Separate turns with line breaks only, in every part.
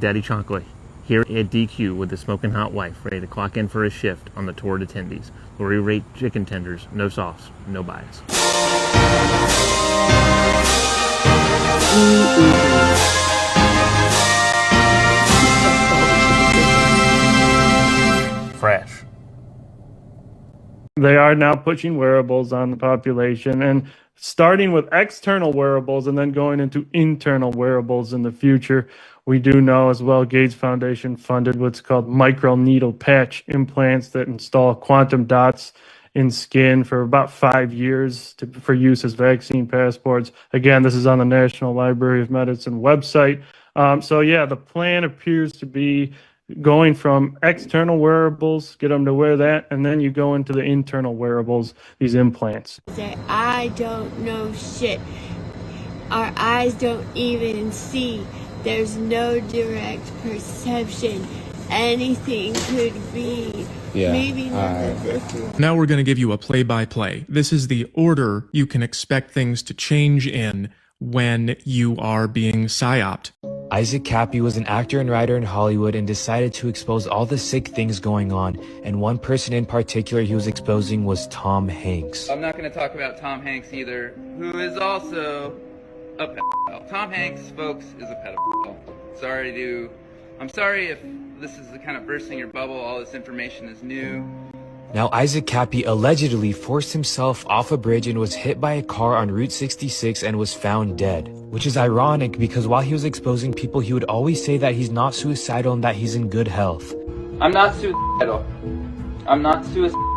Daddy Chocolate here at DQ with the smoking hot wife, ready to clock in for a shift on the toured attendees. Lori rate chicken tenders, no sauce, no bias. Fresh.
They are now pushing wearables on the population and starting with external wearables and then going into internal wearables in the future. We do know as well Gates Foundation funded what's called microneedle patch implants that install quantum dots in skin for about 5 years for use as vaccine passports. Again, this is on the National Library of Medicine website. So yeah, the plan appears to be going from external wearables, get them to wear that, and then you go into the internal wearables, these implants.
I don't know shit. Our eyes don't even see. There's no direct perception. Anything could be.
Yeah.
Maybe not.
Now we're going to give you a play-by-play. This is the order you can expect things to change in when you are being psyoped.
Isaac Cappy was an actor and writer in Hollywood and decided to expose all the sick things going on, and one person in particular he was exposing was Tom Hanks.
I'm not going to talk about Tom Hanks either, who is also a pedophile. Tom Hanks, folks, is a pedophile. I'm sorry if this is the kind of bursting your bubble, all this information is new.
Now, Isaac Cappy allegedly forced himself off a bridge and was hit by a car on Route 66 and was found dead. Which is ironic because while he was exposing people, he would always say that he's not suicidal and that he's in good health.
I'm not suicidal.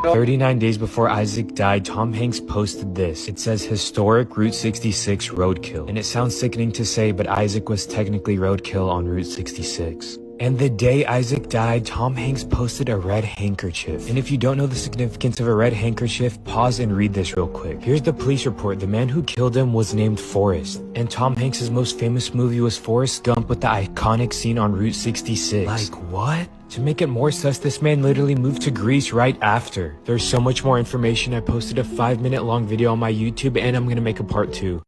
39 days before Isaac died, Tom Hanks posted this. It says, "Historic Route 66 roadkill." And it sounds sickening to say, but Isaac was technically roadkill on Route 66. And the day Isaac died, Tom Hanks posted a red handkerchief. And if you don't know the significance of a red handkerchief, pause and read this real quick. Here's the police report. The man who killed him was named Forrest. And Tom Hanks' most famous movie was Forrest Gump with the iconic scene on Route 66. Like, what? To make it more sus, this man literally moved to Greece right after. There's so much more information. I posted a 5-minute long video on my YouTube, and I'm gonna make a part 2.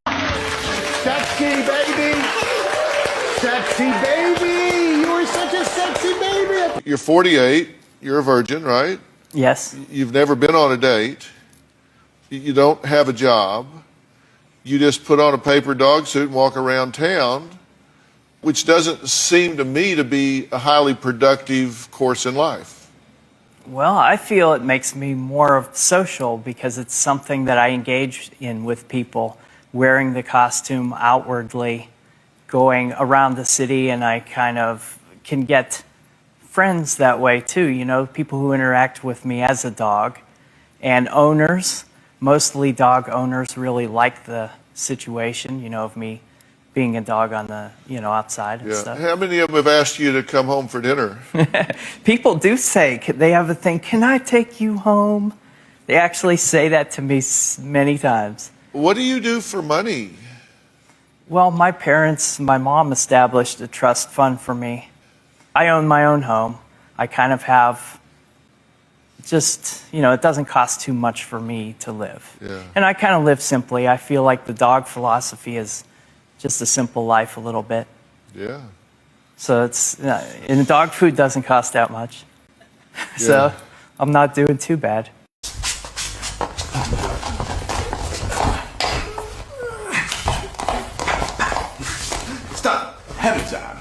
Sexy baby! Sexy baby! Such a sexy baby.
You're 48. You're a virgin, right?
Yes.
You've never been on a date. You don't have a job. You just put on a paper dog suit and walk around town, which doesn't seem to me to be a highly productive course in life.
Well, I feel it makes me more social because it's something that I engage in with people, wearing the costume outwardly, going around the city, and I kind of can get friends that way too, you know, people who interact with me as a dog. And owners, mostly dog owners, really like the situation, you know, of me being a dog on the, you know, outside and stuff.
How many of them have asked you to come home for dinner?
People do say, they have a thing, can I take you home? They actually say that to me many times.
What do you do for money?
Well, my mom established a trust fund for me. I own my own home. I kind of have just, you know, it doesn't cost too much for me to live.
Yeah.
And I kind of live simply. I feel like the dog philosophy is just a simple life a little bit.
Yeah.
So it's, and dog food doesn't cost that much.
Yeah.
So I'm not doing too bad.
Stop. Heavy time.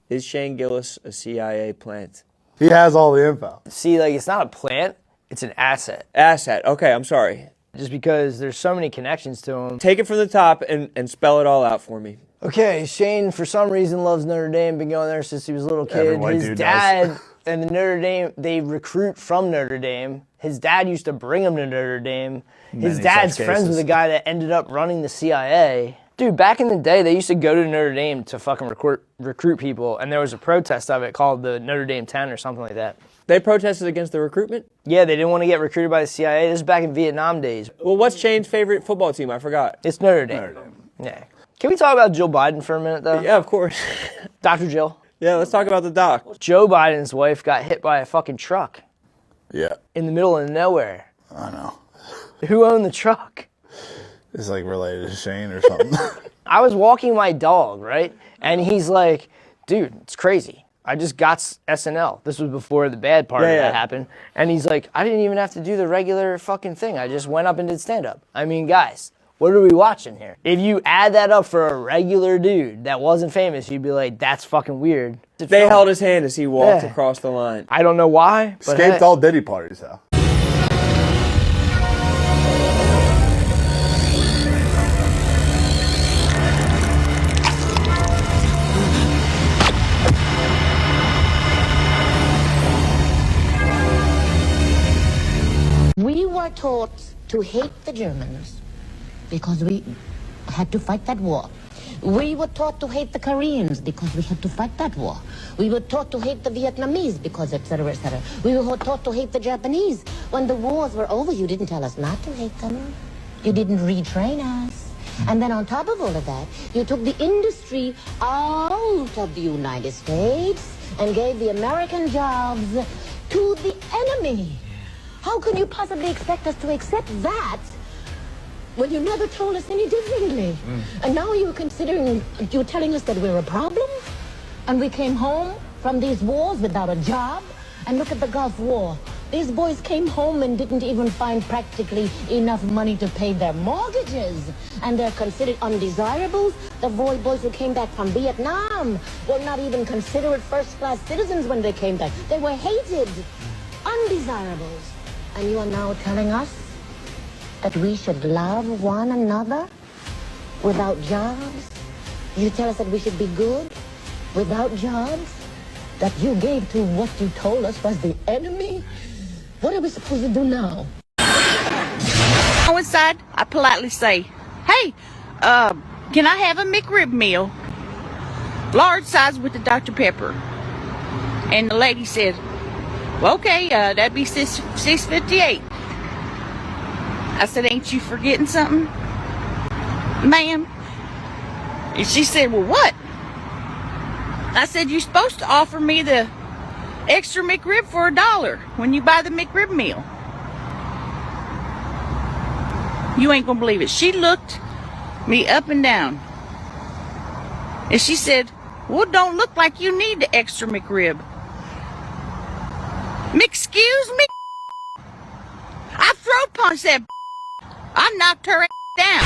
Is Shane Gillis a CIA plant?
He has all the info.
See, like, it's not a plant, it's an asset.
Asset.
Okay, I'm sorry.
Just because there's so many connections to him.
Take it from the top and spell it all out for me.
Okay, Shane, for some reason, loves Notre Dame. Been going there since he was a little kid. His dad and the Notre Dame, they recruit from Notre Dame. His dad used to bring him to Notre Dame. His dad's friends with a guy that ended up running the CIA. Dude, back in the day, they used to go to Notre Dame to fucking recruit people, and there was a protest of it called the Notre Dame 10 or something like that.
They protested against the recruitment?
Yeah, they didn't want to get recruited by the CIA. This is back in Vietnam days.
Well, what's Shane's favorite football team? I forgot.
It's Notre Dame. Yeah. Can we talk about Jill Biden for a minute, though?
Yeah, of course.
Dr. Jill.
Yeah, let's talk about the doc.
Joe Biden's wife got hit by a fucking truck.
Yeah.
In the middle of nowhere.
I know.
Who owned the truck?
It's like related to Shane or something.
I was walking my dog, right? And he's like, dude, it's crazy. I just got SNL. This was before the bad part of that happened. And he's like, I didn't even have to do the regular fucking thing. I just went up and did stand-up. I mean, guys, what are we watching here? If you add that up for a regular dude that wasn't famous, you'd be like, that's fucking weird.
They held his hand as he walked across the line.
I don't know why, but
Escaped all Diddy parties, though.
We were taught to hate the Germans because we had to fight that war. We were taught to hate the Koreans because we had to fight that war. We were taught to hate the Vietnamese because etc., etc. We were taught to hate the Japanese. When the wars were over, you didn't tell us not to hate them. You didn't retrain us. And then on top of all of that, you took the industry out of the United States and gave the American jobs to the enemy. How can you possibly expect us to accept that when you never told us any differently? And now you're telling us that we're a problem? And we came home from these wars without a job? And look at the Gulf War. These boys came home and didn't even find practically enough money to pay their mortgages. And they're considered undesirables. The boys who came back from Vietnam were not even considered first-class citizens when they came back. They were hated, undesirables. And you are now telling us that we should love one another without jobs? You tell us that we should be good without jobs? That you gave to what you told us was the enemy? What are we supposed to do now?
Go inside, I politely say, hey, can I have a McRib meal? Large size with the Dr. Pepper. And the lady said, well, okay, that'd be $6.58. I said, ain't you forgetting something, ma'am? And she said, well, what? I said, you're supposed to offer me the extra McRib for $1 when you buy the McRib meal. You ain't gonna believe it. She looked me up and down. And she said, well, it don't look like you need the extra McRib. Excuse me? I throat punched that. I knocked her down.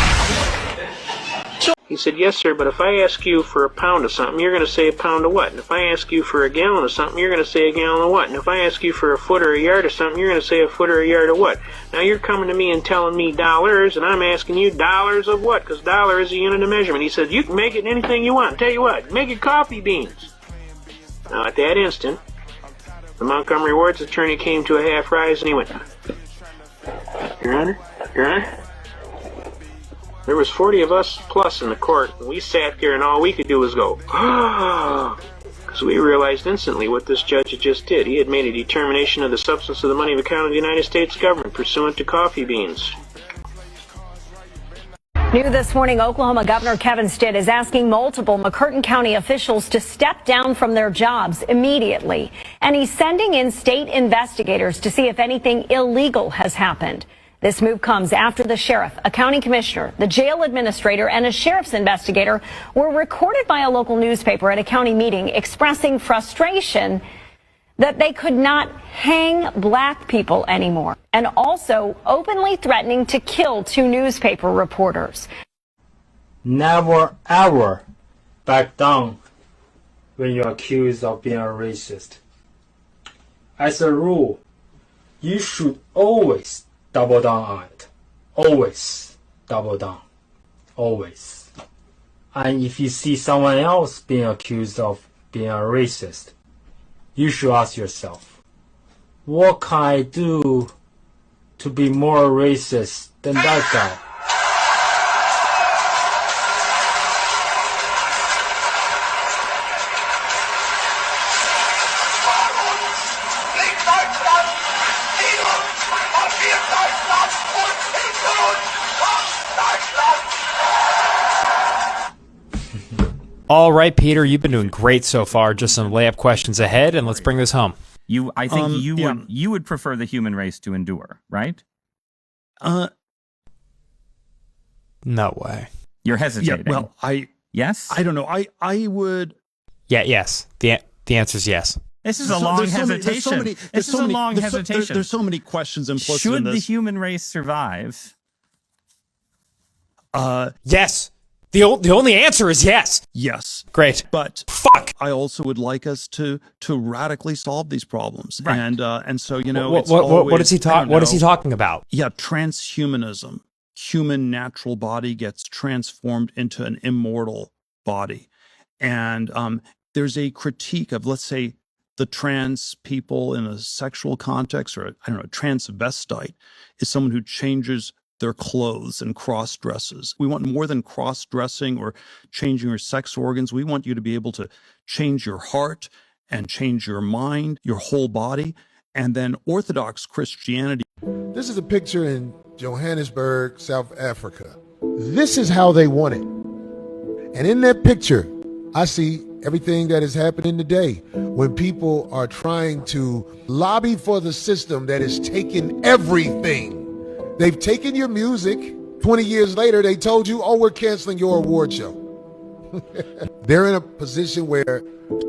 He said, yes, sir, but if I ask you for a pound of something, you're going to say a pound of what? And if I ask you for a gallon of something, you're going to say a gallon of what? And if I ask you for a foot or a yard of something, you're going to say a foot or a yard of what? Now you're coming to me and telling me dollars, and I'm asking you dollars of what? Because dollar is a unit of measurement. He said, you can make it anything you want. Tell you what, make it coffee beans. Now at that instant, the Montgomery Ward's attorney came to a half rise and he went, Your Honor, there was 40 of us plus in the court, and we sat there and all we could do was go, because we realized instantly what this judge had just did. He had made a determination of the substance of the money of account of the United States government pursuant to coffee beans.
New this morning, Oklahoma Governor Kevin Stitt is asking multiple McCurtain County officials to step down from their jobs immediately. And he's sending in state investigators to see if anything illegal has happened. This move comes after the sheriff, a county commissioner, the jail administrator, and a sheriff's investigator were recorded by a local newspaper at a county meeting expressing frustration that they could not hang black people anymore, and also openly threatening to kill two newspaper reporters.
Never ever back down when you're accused of being a racist. As a rule, you should always double down on it. Always double down. Always. And if you see someone else being accused of being a racist, you should ask yourself, what can I do to be more racist than that guy?
All right, Peter, you've been doing great so far. Just some layup questions ahead, and let's bring this home.
I think you would prefer the human race to endure, right?
No way.
You're hesitating.
Yeah, well,
yes.
I don't know. I would.
Yeah. Yes. The answer is yes.
This is a long hesitation. This is a long hesitation.
There's so many questions implicit
Should
in this.
the human race survive?
Yes. The only answer is yes.
Yes.
Great.
But
fuck.
I also would like us to radically solve these problems.
Right.
And so
What is he talking about?
Yeah, transhumanism. Human natural body gets transformed into an immortal body. And there's a critique of, let's say, the trans people in a sexual context, or a transvestite is someone who changes their clothes and cross dresses. We want more than cross dressing or changing your sex organs. We want you to be able to change your heart and change your mind, your whole body. And then Orthodox Christianity.
This is a picture in Johannesburg, South Africa. This is how they want it. And in that picture, I see everything that is happening today when people are trying to lobby for the system that is taking everything. They've taken your music. 20 years later, they told you, oh, we're canceling your award show. They're in a position where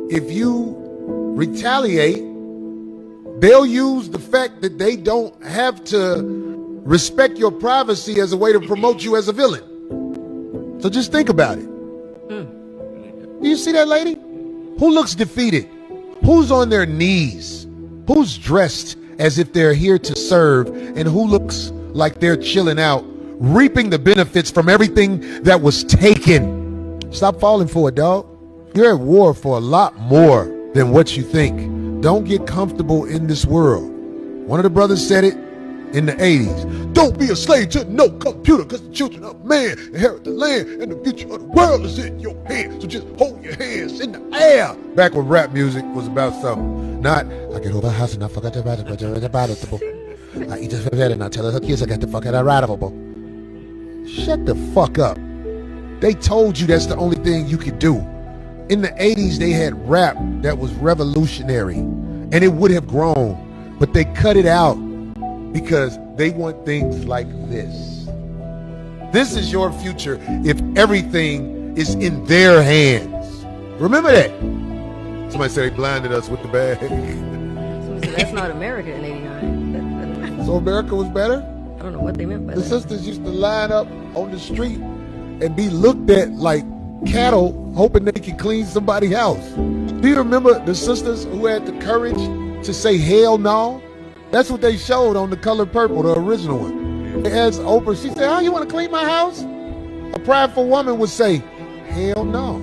if you retaliate, they'll use the fact that they don't have to respect your privacy as a way to promote you as a villain. So just think about it. Do you see that lady? Who looks defeated? Who's on their knees? Who's dressed as if they're here to serve? And who looks like they're chilling out, reaping the benefits from everything that was taken? Stop falling for it, dog. You're at war for a lot more than what you think. Don't get comfortable in this world. One of the brothers said it in the 80s. Don't be a slave to no computer, because the children of man inherit the land and the future of the world is in your hands. So just hold your hands in the air. Back when rap music was about something. Not, I get over the house and I forgot to write it, I eat this bed and I tell her kids I got the fuck out of radical. Shut the fuck up. They told you that's the only thing you could do. In the 80s, they had rap that was revolutionary and it would have grown, but they cut it out because they want things like this. This is your future if everything is in their hands. Remember that. Somebody said they blinded us with the bag.
So that's not America in '89.
So America was better?
I don't know what they meant by
that. The sisters used to line up on the street and be looked at like cattle, hoping they could clean somebody's house. Do you remember the sisters who had the courage to say hell no? That's what they showed on The Color Purple, the original one. They asked Oprah, she said, oh, you want to clean my house? A prideful woman would say, hell no.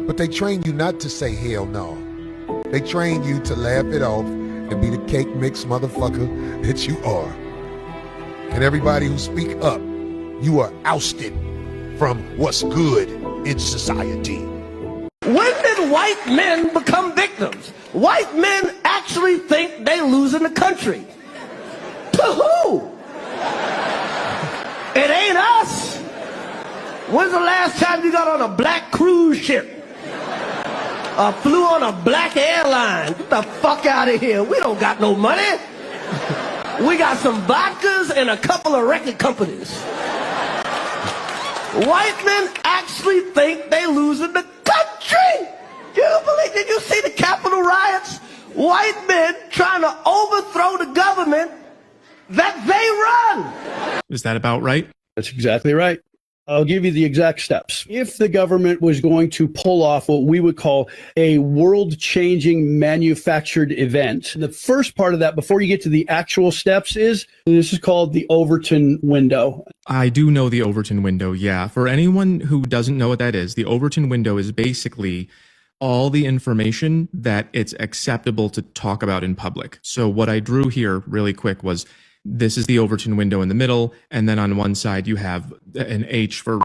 But they train you not to say hell no. They train you to laugh it off and be the cake mix motherfucker that you are. And everybody who speak up, you are ousted from what's good in society.
When did white men become victims? White men actually think they losing the country. To who? It ain't us. When's the last time you got on a black cruise ship? Or flew on a black airline? Get the fuck out of here. We don't got no money. We got some vodkas and a couple of record companies. White men actually think they losing the country. Did you see the Capitol riots? White men trying to overthrow the government that they run.
Is that about right?
That's exactly right. I'll give you the exact steps. If the government was going to pull off what we would call a world-changing manufactured event, the first part of that, before you get to the actual steps, this is called the Overton window.
I do know the Overton window, yeah. For anyone who doesn't know what that is, the Overton window is basically all the information that it's acceptable to talk about in public. So what I drew here really quick was this is the Overton window in the middle, and then on one side you have an H for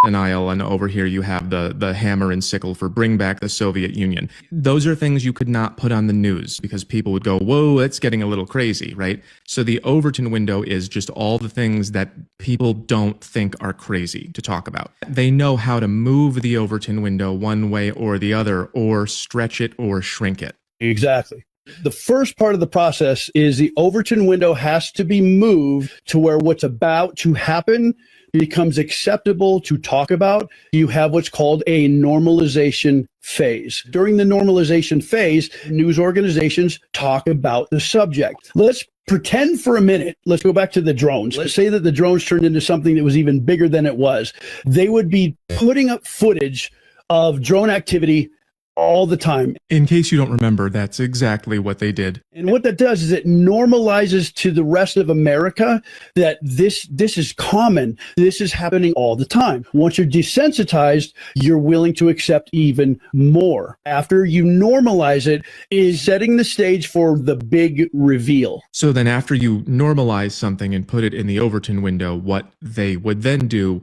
denial, and over here you have the hammer and sickle for bring back the Soviet Union. Those are things you could not put on the news because people would go, whoa, it's getting a little crazy, right? So the Overton window is just all the things that people don't think are crazy to talk about. They know how to move the Overton window one way or the other, or stretch it or shrink it.
Exactly. The first part of the process is the Overton window has to be moved to where what's about to happen becomes acceptable to talk about. You have what's called a normalization phase. During the normalization phase, news organizations talk about the subject. Let's pretend for a minute. Let's go back to the drones. Let's say that the drones turned into something that was even bigger than it was. They would be putting up footage of drone activity all the time.
In case you don't remember, that's exactly what they did.
And what that does is it normalizes to the rest of America that this is common. This is happening all the time. Once you're desensitized, you're willing to accept even more. After you normalize it, is setting the stage for the big reveal.
So then after you normalize something and put it in the Overton window, what they would then do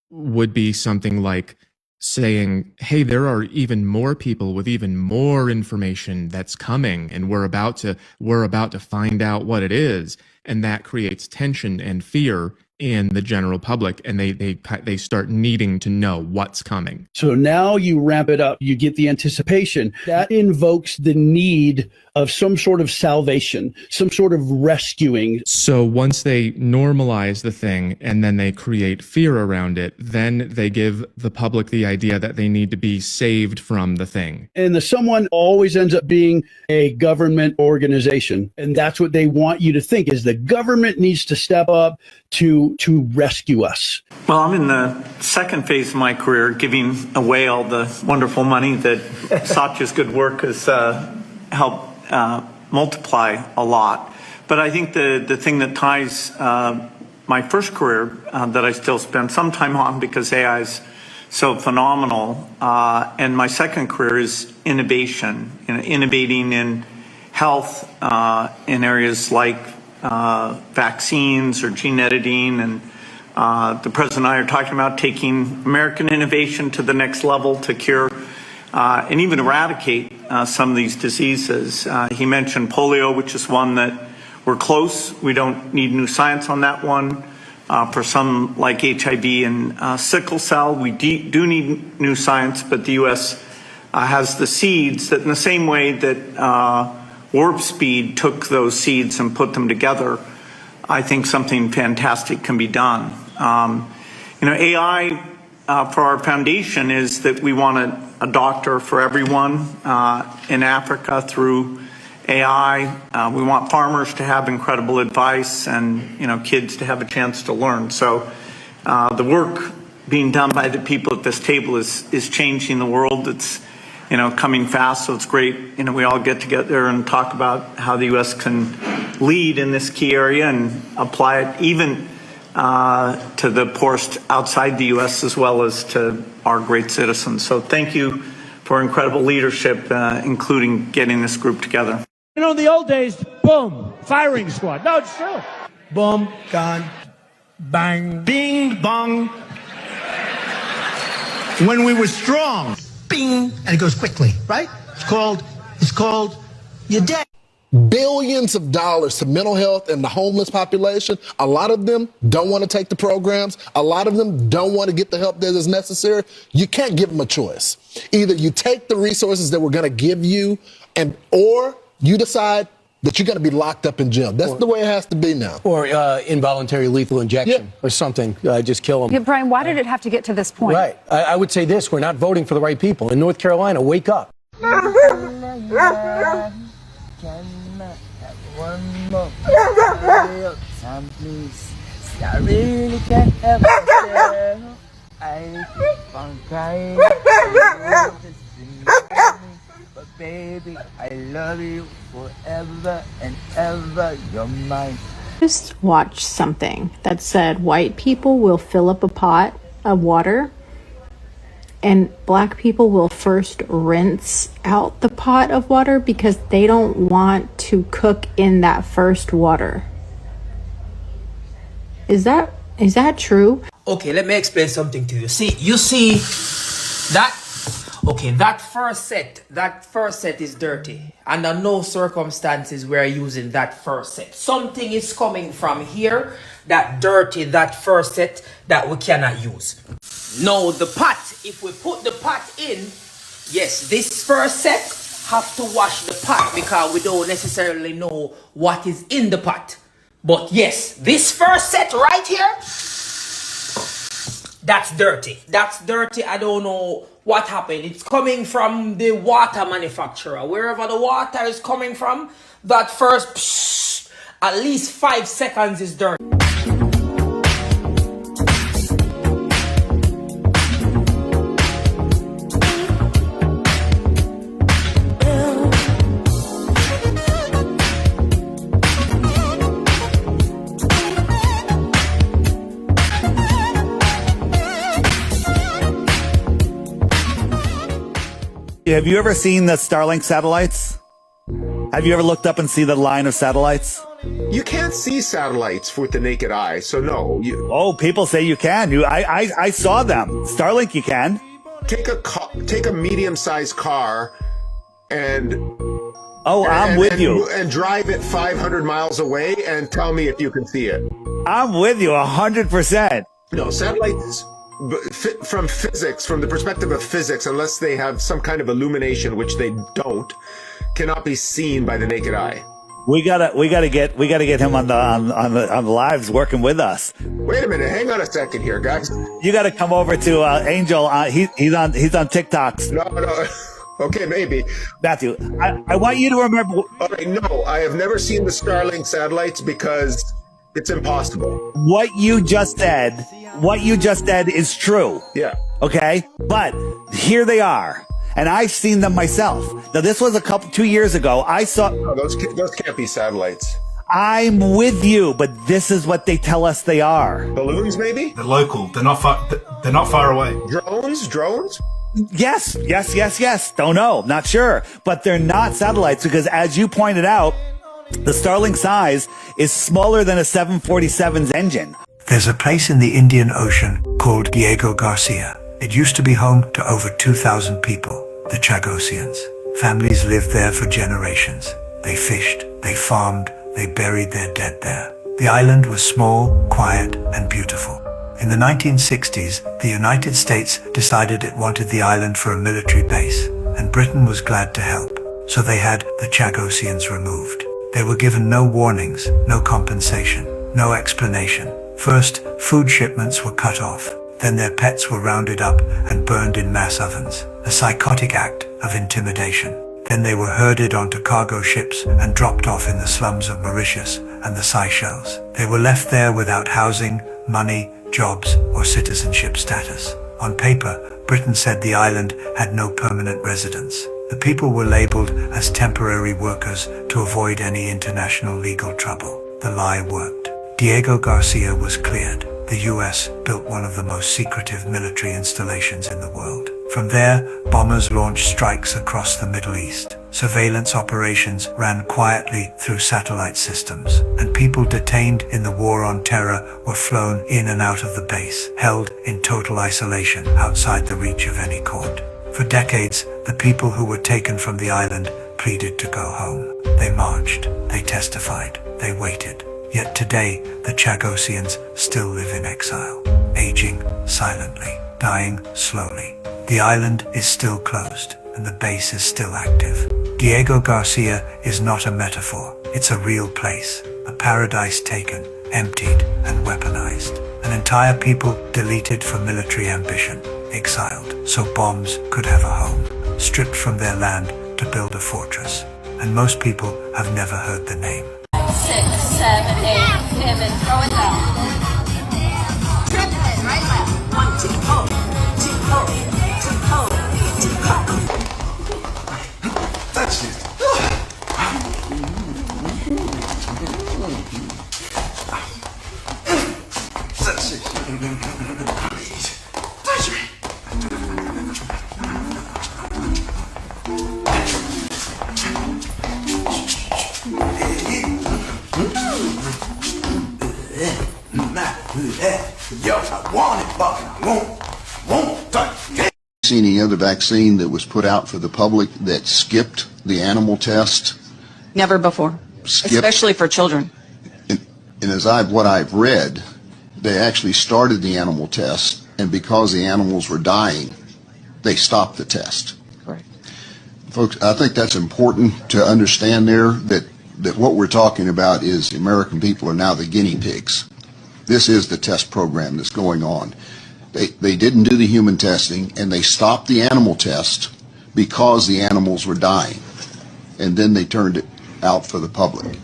would be something like saying, hey, there are even more people with even more information that's coming, and we're about to find out what it is. And that creates tension and fear in the general public, and they start needing to know what's coming.
So now you ramp it up, you get the anticipation. That invokes the need of some sort of salvation, some sort of rescuing.
So once they normalize the thing and then they create fear around it, then they give the public the idea that they need to be saved from the thing.
And the someone always ends up being a government organization. And that's what they want you to think, is the government needs to step up to rescue us.
Well, I'm in the second phase of my career, giving away all the wonderful money that Satya's good work has helped multiply a lot. But I think the thing that ties my first career that I still spend some time on because AI is so phenomenal, and my second career is innovation, innovating in health in areas like vaccines or gene editing, and the President and I are talking about taking American innovation to the next level to cure and even eradicate some of these diseases. He mentioned polio, which is one that we're close. We don't need new science on that one. For some like HIV and sickle cell, we do need new science, but the U.S. Has the seeds that in the same way that Warp Speed took those seeds and put them together, I think something fantastic can be done. AI for our foundation is that we want a doctor for everyone in Africa through AI. We want farmers to have incredible advice, and kids to have a chance to learn. So the work being done by the people at this table is changing the world. It's coming fast, so it's great. We all get together and talk about how the U.S. can lead in this key area and apply it even to the poorest outside the U.S. as well as to our great citizens. So thank you for incredible leadership, including getting this group together.
In the old days, boom, firing squad. No, it's true. Boom, gun, bang, bing, bong. When we were strong, bing, and it goes quickly, right? It's called you're dead.
Billions of dollars to mental health and the homeless population. A lot of them don't want to take the programs. A lot of them don't want to get the help that is necessary. You can't give them a choice. Either you take the resources that we're going to give you, or you decide that you're going to be locked up in jail. That's the way it has to be now.
Or involuntary lethal injection or something. Just kill them.
Yeah, Brian, why did it have to get to this point?
Right. I would say this. We're not voting for the right people. In North Carolina, wake up.
One more time, please. I really can't help myself. I keep on crying. But baby, I love you forever and ever. You're mine.
Just watched something that said white people will fill up a pot of water and black people will first rinse out the pot of water because they don't want to cook in that first water. Is that true?
Okay, let me explain something to you. You see that? Okay, that first set is dirty. Under no circumstances we're using that first set. Something is coming from here, that dirty, that first set that we cannot use. Now the pot, if we put the pot in, yes, this first set have to wash the pot because we don't necessarily know what is in the pot. But yes, this first set right here, that's dirty. That's dirty. I don't know what happened. It's coming from the water manufacturer. Wherever the water is coming from, that first at least 5 seconds is dirty.
Have you ever seen the Starlink satellites? Have you ever looked up and see the line of satellites?
You can't see satellites with the naked eye, so no.
Oh, people say you can. I saw them. Starlink, you can.
Take a medium-sized car and
I'm with you.
And drive it 500 miles away and tell me if you can see it.
I'm with you 100%.
No, satellites, from physics, from the perspective of physics, unless they have some kind of illumination, which they don't, cannot be seen by the naked eye.
We gotta get him on the lives working with us.
Wait a minute, hang on a second here, guys.
You gotta come over to Angel. He's on TikToks.
No. Okay, maybe.
Matthew, I want you to remember.
All right, no, I have never seen the Starlink satellites because it's impossible.
What you just said is true.
Yeah.
Okay? But here they are. And I've seen them myself. Now, this was 2 years ago. I saw...
No, those can't be satellites.
I'm with you, but this is what they tell us they are.
Balloons, maybe?
They're local. They're not far away.
Drones?
Yes. Don't know. Not sure. But they're not satellites because, as you pointed out, the Starlink size is smaller than a 747's engine.
There's a place in the Indian Ocean called Diego Garcia. It used to be home to over 2,000 people, the Chagosians. Families lived there for generations. They fished, they farmed, they buried their dead there. The island was small, quiet, and beautiful. In the 1960s, the United States decided it wanted the island for a military base, and Britain was glad to help. So they had the Chagosians removed. They were given no warnings, no compensation, no explanation. First, food shipments were cut off. Then their pets were rounded up and burned in mass ovens, a psychotic act of intimidation. Then they were herded onto cargo ships and dropped off in the slums of Mauritius and the Seychelles. They were left there without housing, money, jobs, or citizenship status. On paper, Britain said the island had no permanent residents. The people were labeled as temporary workers to avoid any international legal trouble. The lie worked. Diego Garcia was cleared. The US built one of the most secretive military installations in the world. From there, bombers launched strikes across the Middle East. Surveillance operations ran quietly through satellite systems, and people detained in the war on terror were flown in and out of the base, held in total isolation outside the reach of any court. For decades, the people who were taken from the island pleaded to go home. They marched, they testified, they waited. Yet today, the Chagosians still live in exile, aging silently, dying slowly. The island is still closed, and the base is still active. Diego Garcia is not a metaphor. It's a real place, a paradise taken, emptied, and weaponized. An entire people deleted for military ambition, exiled so bombs could have a home, stripped from their land to build a fortress. And most people have never heard the name.
6, 7, 8, pivot, throw it down. Triple, right left. 1, 2, hold, 2, hold, 2, hold, 2, hold.
That's it. That's it. Touch me. Yo, I want it, fucking won't.
Seen any other vaccine that was put out for the public that skipped the animal test?
Never before, especially for children.
And as what I've read, they actually started the animal test, and because the animals were dying, they stopped the test.
Right.
Folks, I think that's important to understand there, that what we're talking about is the American people are now the guinea pigs. This is the test program that's going on. They didn't do the human testing, and they stopped the animal test because the animals were dying. And then they turned it out for the public.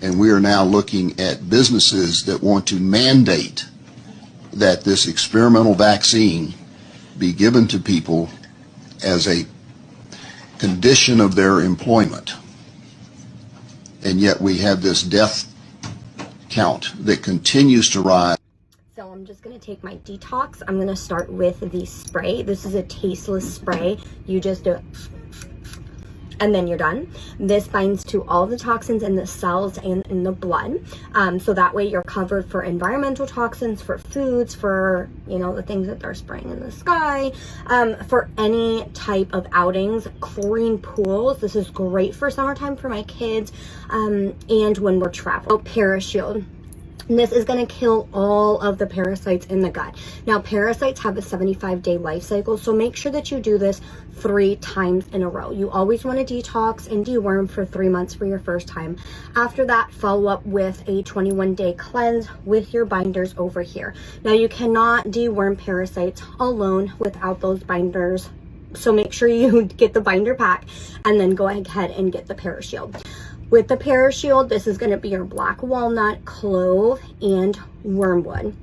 And we are now looking at businesses that want to mandate that this experimental vaccine be given to people as a condition of their employment. And yet we have this death count that continues to rise.
So I'm just going to take my detox. I'm going to start with the spray. This is a tasteless spray. You just do it and then you're done. This binds to all the toxins in the cells and in the blood. So that way you're covered for environmental toxins, for foods, for, you know, the things that they're spraying in the sky, for any type of outings, chlorine pools. This is great for summertime for my kids, and when we're traveling. Parashield. And this is going to kill all of the parasites in the gut. Now, parasites have a 75-day life cycle, so make sure that you do this 3 times in a row. You always want to detox and deworm for 3 months for your first time. After that, follow up with a 21-day cleanse with your binders over here. Now, you cannot deworm parasites alone without those binders, so make sure you get the binder pack and then go ahead and get the Parashield. With the Parashield, this is going to be your black walnut, clove, and wormwood.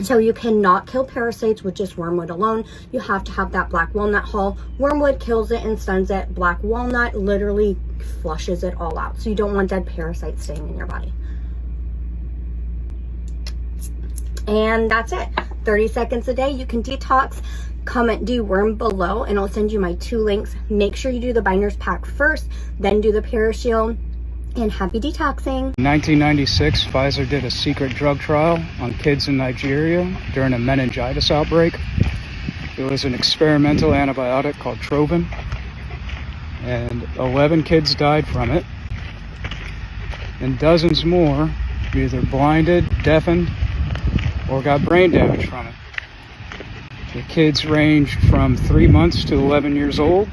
So you cannot kill parasites with just wormwood alone. You have to have that black walnut hull. Wormwood kills it and stuns it. Black walnut literally flushes it all out. So you don't want dead parasites staying in your body. And that's it. 30 seconds a day. You can detox. Comment deworm below and I'll send you my 2 links. Make sure you do the binders pack first, then do the Parashield. And happy detoxing.
In 1996, Pfizer did a secret drug trial on kids in Nigeria during a meningitis outbreak. It was an experimental antibiotic called Trovin, and 11 kids died from it, and dozens more either blinded, deafened, or got brain damage from it. The kids ranged from 3 months to 11 years old,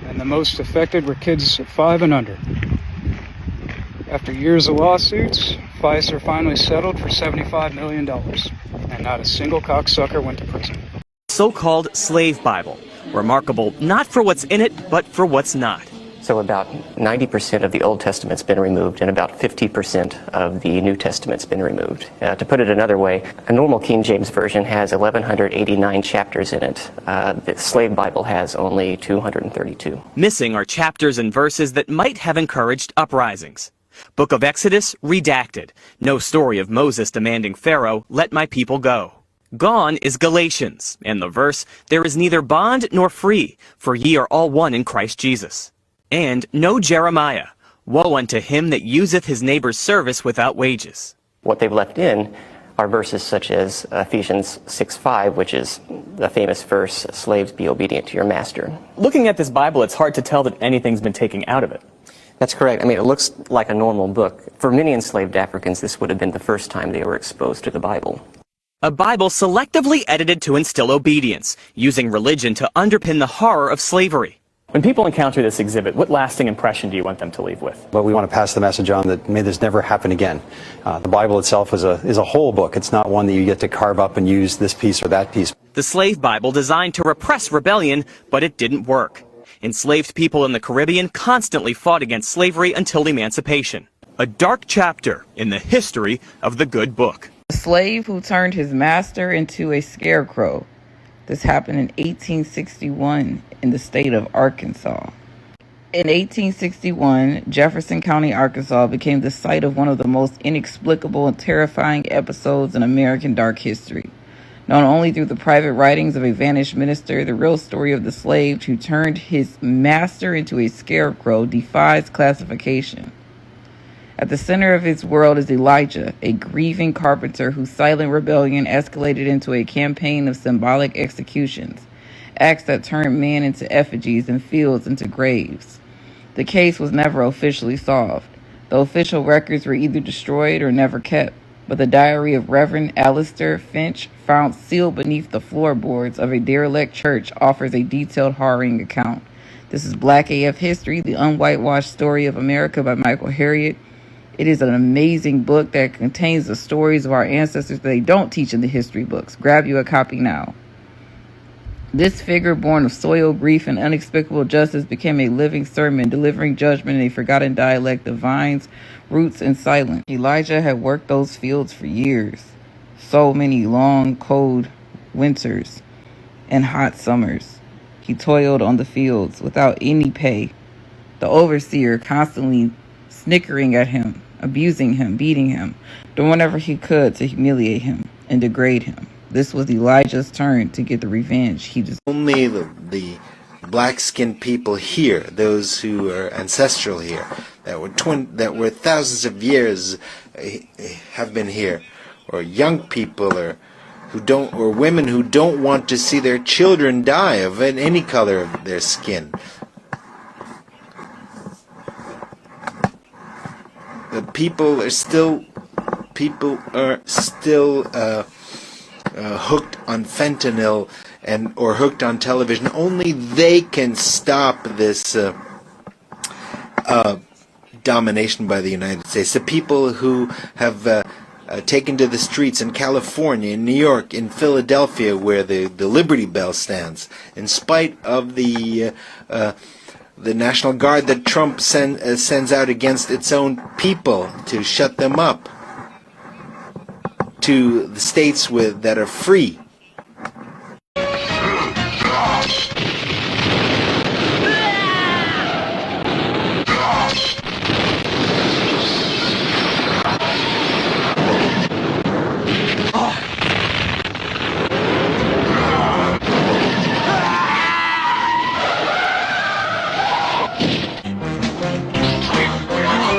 and the most affected were kids 5 and under. After years of lawsuits, Pfizer finally settled for $75 million, and not a single cocksucker went to prison.
So-called slave Bible, remarkable not for what's in it, but for what's not.
So about 90% of the Old Testament's been removed, and about 50% of the New Testament's been removed. To put it another way, a normal King James Version has 1,189 chapters in it. The Slave Bible has only 232.
Missing are chapters and verses that might have encouraged uprisings. Book of Exodus, redacted. No story of Moses demanding Pharaoh, let my people go. Gone is Galatians, and the verse, there is neither bond nor free, for ye are all one in Christ Jesus. And no Jeremiah, woe unto him that useth his neighbor's service without wages.
What they've left in are verses such as Ephesians 6:5, which is the famous verse, slaves be obedient to your master.
Looking at this Bible, it's hard to tell that anything's been taken out of it.
That's correct. I mean, it looks like a normal book. For many enslaved Africans, this would have been the first time they were exposed to the Bible.
A Bible selectively edited to instill obedience, using religion to underpin the horror of slavery. When people encounter this exhibit, what lasting impression do you want them to leave with?
Well, we want to pass the message on that may this never happen again. The Bible itself is a whole book. It's not one that you get to carve up and use this piece or that piece.
The slave Bible designed to repress rebellion, but it didn't work. Enslaved people in the Caribbean constantly fought against slavery until emancipation. A dark chapter in the history of the good book.
A slave who turned his master into a scarecrow. This happened in 1861 in the state of Arkansas. In 1861, Jefferson County, Arkansas became the site of one of the most inexplicable and terrifying episodes in American dark history. Known only through the private writings of a vanished minister, the real story of the slave who turned his master into a scarecrow defies classification. At the center of his world is Elijah, a grieving carpenter whose silent rebellion escalated into a campaign of symbolic executions, acts that turned men into effigies and fields into graves. The case was never officially solved. The official records were either destroyed or never kept, but the diary of Reverend Alistair Finch, found sealed beneath the floorboards of a derelict church, offers a detailed, harrowing account. This is Black AF History, the Unwhitewashed Story of America by Michael Harriot. It is an amazing book that contains the stories of our ancestors that they don't teach in the history books. Grab you a copy now. This figure, born of soiled grief and unexplicable justice, became a living sermon, delivering judgment in a forgotten dialect of vines, roots, and silence. Elijah had worked those fields for years. So many long, cold winters and hot summers. He toiled on the fields without any pay. The overseer constantly snickering at him, abusing him, beating him, doing whatever he could to humiliate him and degrade him. This was Elijah's turn to get the revenge he deserved.
Only the black-skinned people here, those who are ancestral here, that were thousands of years have been here, or young people, or women who don't want to see their children die of any color of their skin. The people are still hooked on fentanyl or hooked on television. Only they can stop this domination by the United States. The people who have taken to the streets in California, in New York, in Philadelphia, where the Liberty Bell stands, in spite of the National Guard that Trump sends out against its own people to shut them up, to the states that are free.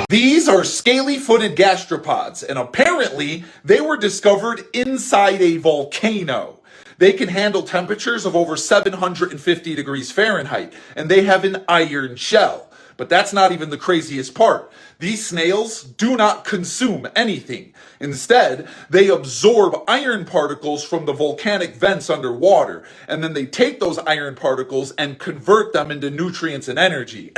These are scaly-footed gastropods, and apparently they were discovered inside a volcano. They can handle temperatures of over 750 degrees Fahrenheit, and they have an iron shell. But that's not even the craziest part. These snails do not consume anything. Instead, they absorb iron particles from the volcanic vents underwater, and then they take those iron particles and convert them into nutrients and energy.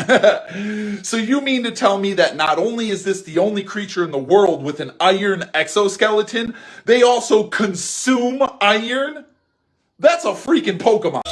So you mean to tell me that not only is this the only creature in the world with an iron exoskeleton, they also consume iron? That's a freaking Pokemon.